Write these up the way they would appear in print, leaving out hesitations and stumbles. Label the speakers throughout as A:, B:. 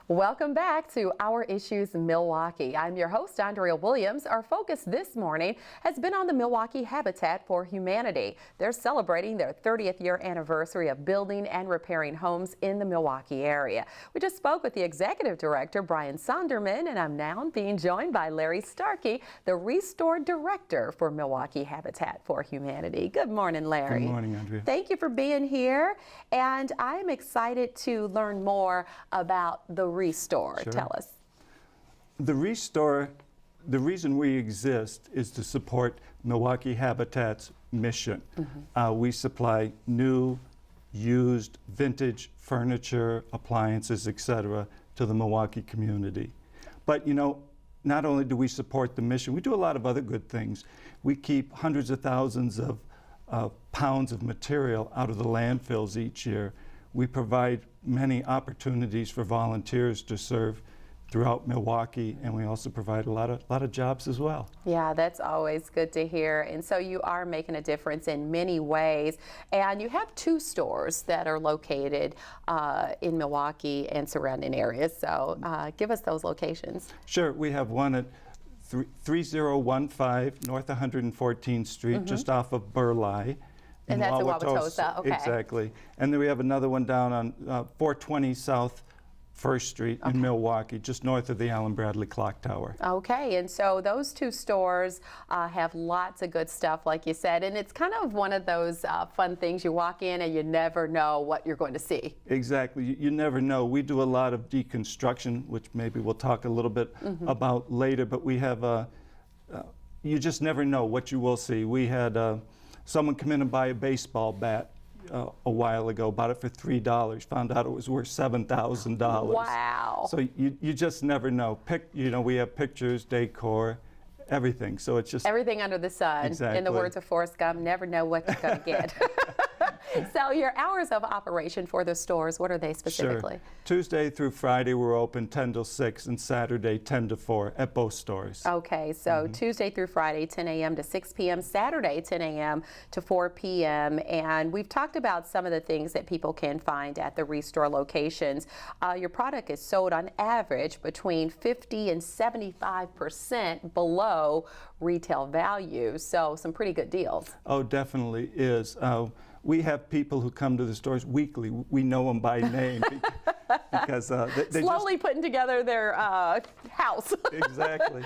A: Welcome back to Our Issues Milwaukee. I'm your host, Andrea Williams. Our focus this morning has been on the Milwaukee Habitat for Humanity. They're celebrating their 30th year anniversary of building and repairing homes in the Milwaukee area. We just spoke with the executive director, Brian Sonderman, and I'm now being joined by Larry Starkey, the Restore Director for Milwaukee Habitat for Humanity. Good morning, Larry.
B: Good morning, Andrea.
A: Thank you for being here, and I'm excited to learn more about the Restore.
B: Sure.
A: Tell us.
B: The Restore, the reason we exist is to support Milwaukee Habitat's mission. We supply new, used, vintage furniture, appliances, etc. to the Milwaukee community. But you know, not only do we support the mission, we do a lot of other good things. We keep hundreds of thousands of pounds of material out of the landfills each year. We provide many opportunities for volunteers to serve throughout Milwaukee, and we also provide a lot of jobs as well.
A: Yeah, that's always good to hear. And so you are making a difference in many ways. And you have two stores that are located in Milwaukee and surrounding areas. So give us those locations.
B: Sure, we have one at 3015 North 114th Street, just off of Burleigh.
A: And that's in Wauwatosa, okay.
B: Exactly. And then we have another one down on 420 South 1st Street in Milwaukee, just north of the Allen Bradley Clock Tower.
A: Okay, and so those two stores have lots of good stuff, like you said, and it's kind of one of those fun things. You walk in and you never know what you're going to see.
B: Exactly, you never know. We do a lot of deconstruction, which maybe we'll talk a little bit about later, but we have, you just never know what you will see. We had someone come in and buy a baseball bat a while ago, bought it for $3, found out it was worth $7,000.
A: Wow.
B: So you just never know. You know, we have pictures, decor, everything. So it's just
A: everything under the sun.
B: Exactly.
A: In the words of Forrest Gump, never know what you're going to get. So your hours of operation for the stores, what are they specifically?
B: Sure. Tuesday through Friday we're open 10 till 6 and Saturday 10 to 4 at both stores.
A: Okay, so Tuesday through Friday 10 a.m. to 6 p.m., Saturday 10 a.m. to 4 p.m. And we've talked about some of the things that people can find at the Restore locations. Your product is sold on average between 50 and 75% below retail value, so some pretty good deals.
B: Oh, definitely is. We have people who come to the stores weekly. We know them by name because they
A: slowly putting together their house.
B: Exactly.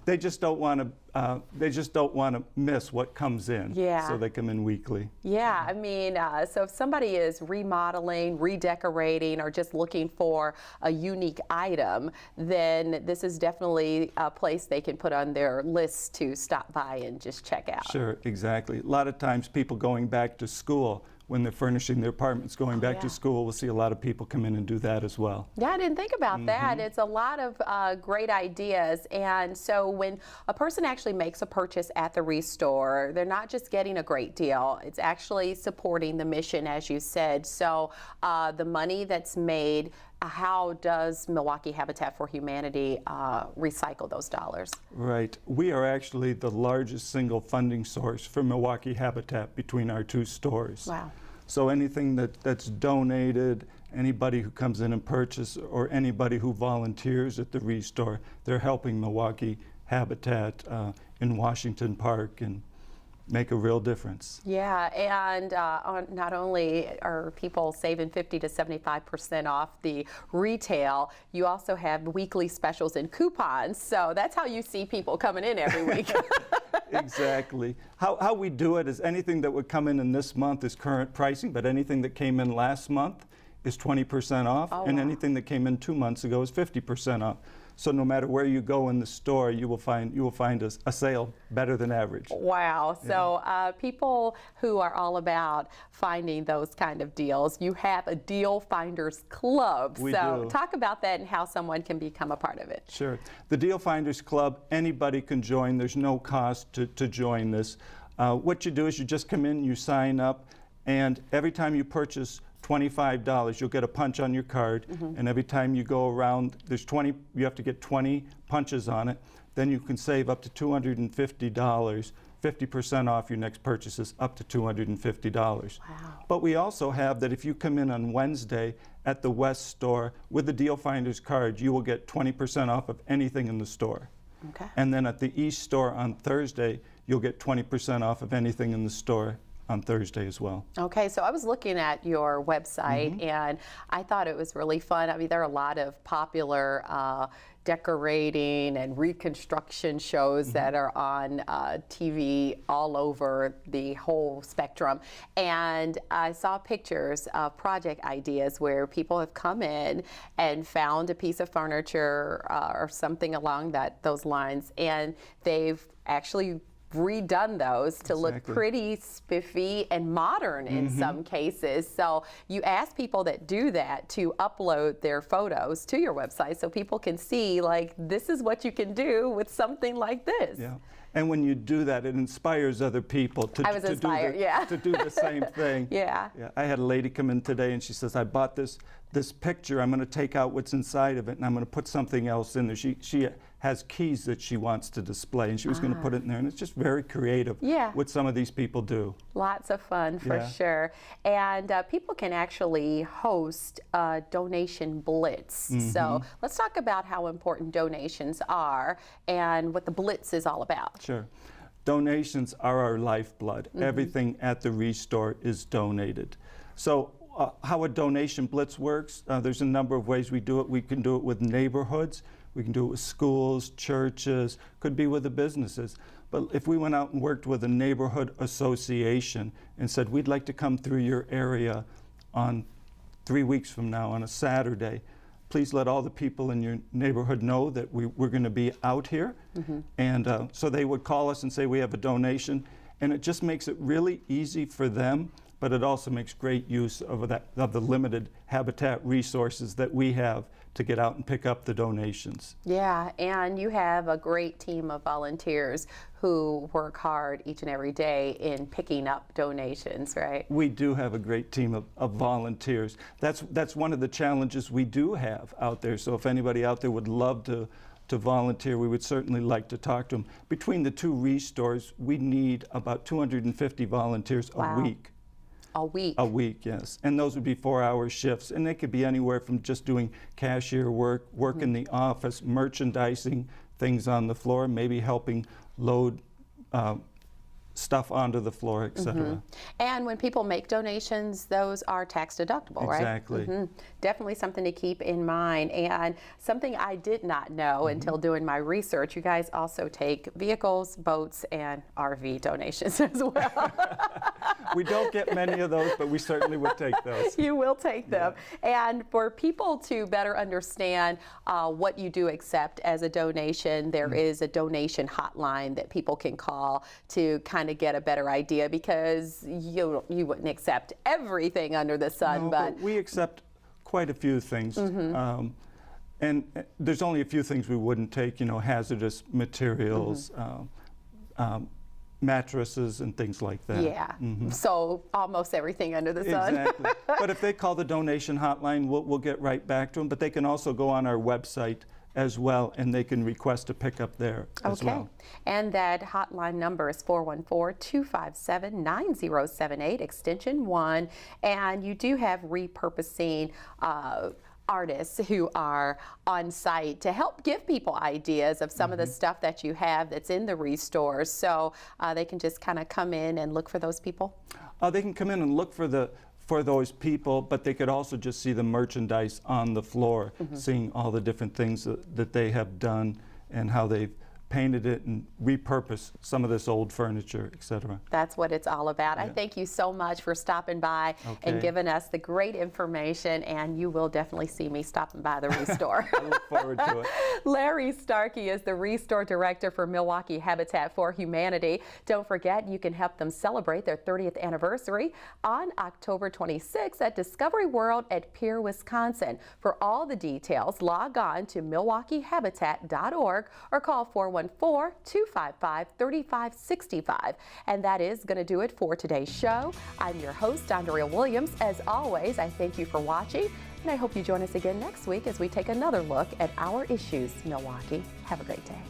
B: They just don't want to. They just don't want to miss what comes in.
A: Yeah.
B: So they come in weekly.
A: Yeah, I mean, so if somebody is remodeling, redecorating, or just looking for a unique item, then this is definitely a place they can put on their list to stop by and just check out.
B: Sure, exactly. A lot of times people going back to school, when they're furnishing their apartments going back to school, we'll see a lot of people come in and do that as well.
A: Yeah, I didn't think about that. It's a lot of great ideas. And so when a person actually makes a purchase at the Restore, they're not just getting a great deal, it's actually supporting the mission, as you said. So the money that's made, how does Milwaukee Habitat for Humanity recycle those dollars?
B: Right. We are actually the largest single funding source for Milwaukee Habitat between our two stores.
A: Wow.
B: So anything that's donated, anybody who comes in and purchases, or anybody who volunteers at the Restore, they're helping Milwaukee Habitat in Washington Park and make a real difference.
A: Yeah, and not only are people saving 50 to 75% off the retail, you also have weekly specials and coupons. So that's how you see people coming in every week.
B: Exactly. How we do it is anything that would come in this month is current pricing, but anything that came in last month is 20% off, and anything that came in 2 months ago is 50% off. So no matter where you go in the store, you will find a sale better than average.
A: Wow. So people who are all about finding those kind of deals, you have a Deal Finders Club.
B: We
A: so
B: do.
A: Talk about that and how someone can become a part of it.
B: Sure. The Deal Finders Club, anybody can join. There's no cost to join this. What you do is you just come in, you sign up, and every time you purchase $25, you'll get a punch on your card, and every time you go around, you have to get 20 punches on it, then you can save up to $250 50% off your next purchases up to $250.
A: Wow.
B: But we also have that if you come in on Wednesday at the West store with the Deal Finders card, you will get 20% off of anything in the store.
A: Okay.
B: And then at the East store on Thursday, you'll get 20% off of anything in the store on Thursday as well.
A: Okay, so I was looking at your website and I thought it was really fun. I mean, there are a lot of popular decorating and reconstruction shows that are on TV all over the whole spectrum. And I saw pictures of project ideas where people have come in and found a piece of furniture or something along those lines, and they've actually redone those to look pretty spiffy and modern in some cases. So you ask people that do that to upload their photos to your website so people can see, like, this is what you can do with something like this.
B: Yeah. And when you do that, it inspires other people to,
A: I was inspired,
B: to do the same thing.
A: Yeah.
B: I had a lady come in today and she says, I bought this picture, I'm going to take out what's inside of it and I'm going to put something else in there. She has keys that she wants to display and she was going to put it in there, and it's just very creative what some of these people do.
A: Lots of fun for sure. And people can actually host a donation blitz. So let's talk about how important donations are and what the blitz is all about.
B: Sure. Donations are our lifeblood. Everything at the Restore is donated. So how a donation blitz works, there's a number of ways we do it. We can do it with neighborhoods. We can do it with schools, churches, could be with the businesses. But if we went out and worked with a neighborhood association and said, we'd like to come through your area on 3 weeks from now on a Saturday, please let all the people in your neighborhood know that we're going to be out here. And so they would call us and say, we have a donation. And it just makes it really easy for them, but it also makes great use of the limited habitat resources that we have to get out and pick up the donations. Yeah,
A: and you have a great team of volunteers who work hard each and every day in picking up donations, right?
B: We do have a great team of volunteers. That's one of the challenges we do have out there. So if anybody out there would love to volunteer, we would certainly like to talk to them. Between the two Restores, we need about 250 volunteers a week.
A: A week?
B: A week, yes. And those would be 4-hour shifts. And they could be anywhere from just doing cashier work, work in the office, merchandising, things on the floor, maybe helping load stuff onto the floor, etc.
A: And when people make donations, those are tax deductible, right?
B: Exactly.
A: Definitely something to keep in mind. And something I did not know until doing my research, you guys also take vehicles, boats, and RV donations as well.
B: We don't get many of those, but we certainly would take those.
A: You will take them. And for people to better understand what you do accept as a donation, there is a donation hotline that people can call to kind of get a better idea, because you wouldn't accept everything under the sun.
B: No, but we accept quite a few things. And there's only a few things we wouldn't take, you know, hazardous materials, mattresses and things like that.
A: Yeah, so almost everything under the sun.
B: Exactly. But if they call the donation hotline, we'll get right back to them. But they can also go on our website as well, and they can request a pickup there as well.
A: And that hotline number is 414-257-9078, extension 1. And you do have repurposing artists who are on site to help give people ideas of some of the stuff that you have that's in the Restores. So they can just kind of come in and look for those people?
B: They can come in and look for those people, but they could also just see the merchandise on the floor, seeing all the different things that they have done and how they've painted it and repurposed some of this old furniture, etc.
A: That's what it's all about. I thank you so much for stopping by and giving us the great information, and you will definitely see me stopping by the Restore.
B: I look forward to it.
A: Larry Starkey is the Restore Director for Milwaukee Habitat for Humanity. Don't forget, you can help them celebrate their 30th anniversary on October 26th at Discovery World at Pierre, Wisconsin. For all the details, log on to milwaukeehabitat.org or call 414-255-3565. And that is going to do it for today's show. I'm your host, Andrea Williams. As always, I thank you for watching, and I hope you join us again next week as we take another look at our issues, Milwaukee. Have a great day.